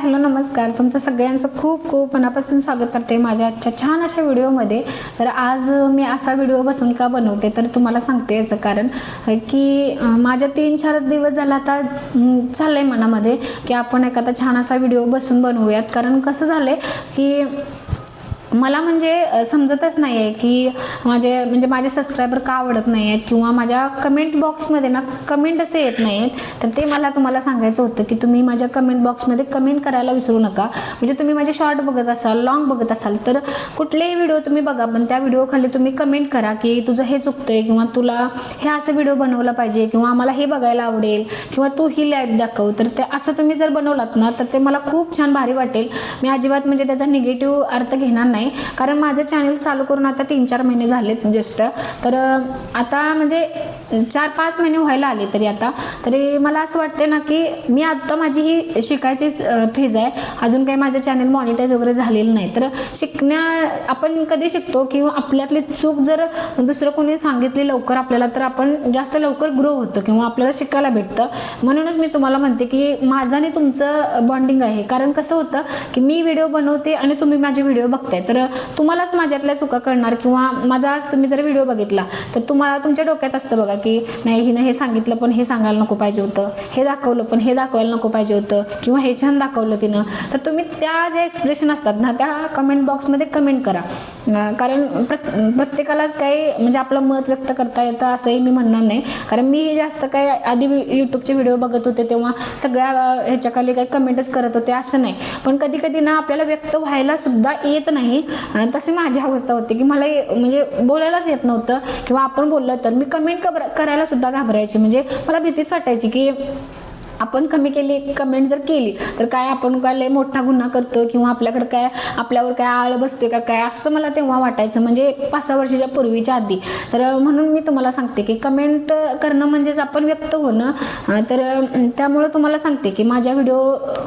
Hello नमस्कार, तुमचं सगळ्यांचं खूप खूप मनापासून स्वागत करते माझ्या आजच्या छान अशा व्हिडिओमध्ये। तर आज मी असा व्हिडिओ बसून का बनवते तर तुम्हाला सांगते याचं कारण की माझ्या 3-4 दिवस झाला आता चाललंय मनामध्ये की आपण एखादा छान असा व्हिडिओ बसून बनवूयात। कारण कसं झालंय की मला म्हणजे समजतच नाही आहे की माझे सबस्क्रायबर का आवडत नाही आहेत किंवा माझ्या कमेंट बॉक्समध्ये ना कमेंट असे येत नाहीत। तर ते मला तुम्हाला सांगायचं होतं की तुम्ही माझ्या कमेंट बॉक्समध्ये कमेंट करायला विसरू नका। म्हणजे तुम्ही माझे शॉर्ट बघत असाल, लॉंग बघत असाल तर कुठलेही व्हिडिओ तुम्ही बघा, पण त्या व्हिडिओ खाली तुम्ही कमेंट करा की तुझं हे चुकतंय किंवा तुला हे असं व्हिडिओ बनवला पाहिजे किंवा आम्हाला हे बघायला आवडेल किंवा तू ही लाईव्ह दाखव। तर ते असं तुम्ही जर बनवलात ना तर ते मला खूप छान भारी वाटेल। मी अजिबात म्हणजे त्याचा निगेटिव्ह अर्थ घेणार नाही, कारण माझं चॅनल चालू करून आता 3-4 महिने झालेत जस्ट। तर आता म्हणजे 4-5 महिने व्हायला आले तरी मला असं वाटते ना की मी आता माझी ही शिकायची फेज आहे, अजून काही माझं चॅनल मॉनिटाईज वगैरे झालेलं नाही। तर आपण कधी शिकतो किंवा आपल्यातली चूक जर दुसरं कोणी सांगितली लवकर आपल्याला तर आपण जास्त लवकर ग्रो होतो किंवा आपल्याला शिकायला भेटतं। म्हणूनच मी तुम्हाला म्हणते की माझं आणि तुमचं बॉन्डिंग आहे। कारण कसं होतं की मी व्हिडिओ बनवते आणि तुम्ही माझे व्हिडिओ बघताय तर तुम्हालाच माझ्यातल्या चुका कळणार किंवा माझा आज तुम्ही जर व्हिडिओ बघितला तर तुम्हाला तुमच्या डोक्यात असतं बघा की नाही हिनं हे सांगितलं पण हे सांगायला नको पाहिजे होतं, हे दाखवलं पण हे दाखवायला नको पाहिजे होतं किंवा हे छान दाखवलं तिनं। तर तुम्ही त्या जे एक्सप्रेशन असतात ना त्या कमेंट बॉक्समध्ये कमेंट करा। कारण प्रत्येकालाच काही म्हणजे आपलं मत व्यक्त करता येतं असंही मी म्हणणार नाही, कारण मी जास्त काही आधी यूट्यूबचे व्हिडिओ बघत होते तेव्हा सगळ्या ह्याच्याखाली काही कमेंटच करत होते असं नाही, पण कधी कधी ना आपल्याला व्यक्त व्हायला सुद्धा येत नाही। तशी माझी अवस्था होती की मला म्हणजे बोलायलाच येत नव्हतं किंवा आपण बोललं तर मी कमेंट करायला सुद्धा घाबरायची। म्हणजे मला भीतीच वाटायची की आपण कमेंट जर केली तर काय आपण काय लय मोठा गुन्हा करतो किंवा आपल्यावर काय आळ बसते का काय असं मला तेव्हा वाटायचं, म्हणजे 5-6 वर्षाच्या पूर्वीच्या आधी। तर म्हणून मी तुम्हाला सांगते की कमेंट करणं म्हणजेच आपण व्यक्त होणं। तर त्यामुळे तुम्हाला सांगते की माझ्या व्हिडिओ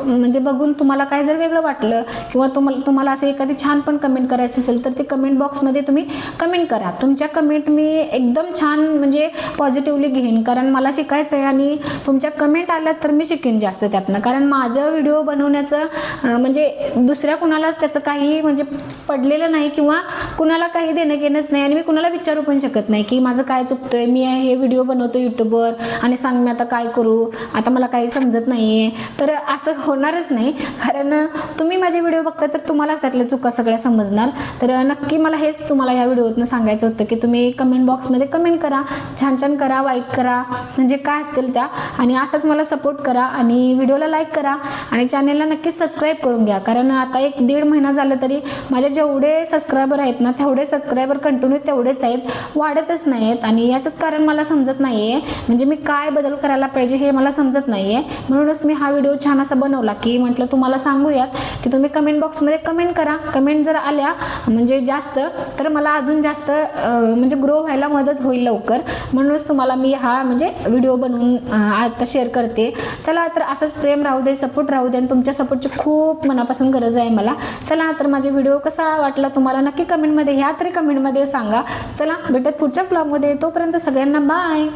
म्हणजे बघून तुम्हाला काय जर वेगळं वाटलं किंवा तुम्हाला असं एखादी छान पण कमेंट करायचं असेल तर ते कमेंट बॉक्समध्ये तुम्ही कमेंट करा। तुमच्या कमेंट मी एकदम छान म्हणजे पॉझिटिव्हली घेईन, कारण मला शिकायचं आहे आणि तुमच्या कमेंट आल्या तर मी शिकेन जास्त त्यातनं। कारण माझं व्हिडिओ बनवण्याचं म्हणजे दुसऱ्या कुणालाच त्याचं काही म्हणजे पडलेलं नाही किंवा कुणाला काही देणं घेणंच नाही आणि मी कुणाला विचारू पण शकत नाही की माझं काय चुकतंय, मी हे व्हिडिओ बनवतो यूट्यूबवर आणि सांग मी आता काय करू, आता मला काही समजत नाहीये। तर असं होणारच नाही, कारण तुम्ही माझे व्हिडिओ बघता तर तुम्हालाच त्यातल्या चुका सगळ्या समजणार। तर नक्की मला हेच तुम्हाला ह्या व्हिडिओतनं सांगायचं होतं की तुम्ही कमेंट बॉक्समध्ये कमेंट करा, छान छान करा, वाईट करा, म्हणजे काय असतील त्या, आणि असंच मला सपोर्ट करा आणि व्हिडिओला लाईक करा आणि चॅनलला नक्कीच सबस्क्राईब करून घ्या। कारण आता 1-1.5 महिना झाला तरी माझे जेवढे सबस्क्रायबर आहेत ना तेवढे सबस्क्रायबर कंटिन्यू तेवढेच आहेत, वाढतच नाही आहेत। आणि याचंच कारण मला समजत नाहीये, म्हणजे मी काय बदल करायला पाहिजे हे मला समजत नाहीये। म्हणूनच मी हा व्हिडिओ छान असा बनवला की म्हटलं तुम्हाला सांगूयात की तुम्ही कमेंट बॉक्समध्ये कमेंट करा। कमेंट जर आल्या म्हणजे जास्त तर मला अजून जास्त म्हणजे ग्रो व्हायला मदत होईल लवकर। म्हणूनच तुम्हाला मी हा म्हणजे व्हिडिओ बनवून आता शेअर करते। चला तर असंच प्रेम राहू दे, सपोर्ट राहू दे, आणि तुमच्या सपोर्टची खूप मनापासून गरज आहे मला। चला तर माझे व्हिडिओ कसा वाटला तुम्हाला नक्की कमेंटमध्ये, ह्या तरी कमेंटमध्ये सांगा। चला भेटत पुढच्या ब्लॉगमध्ये, तोपर्यंत सगळ्यांना बाय।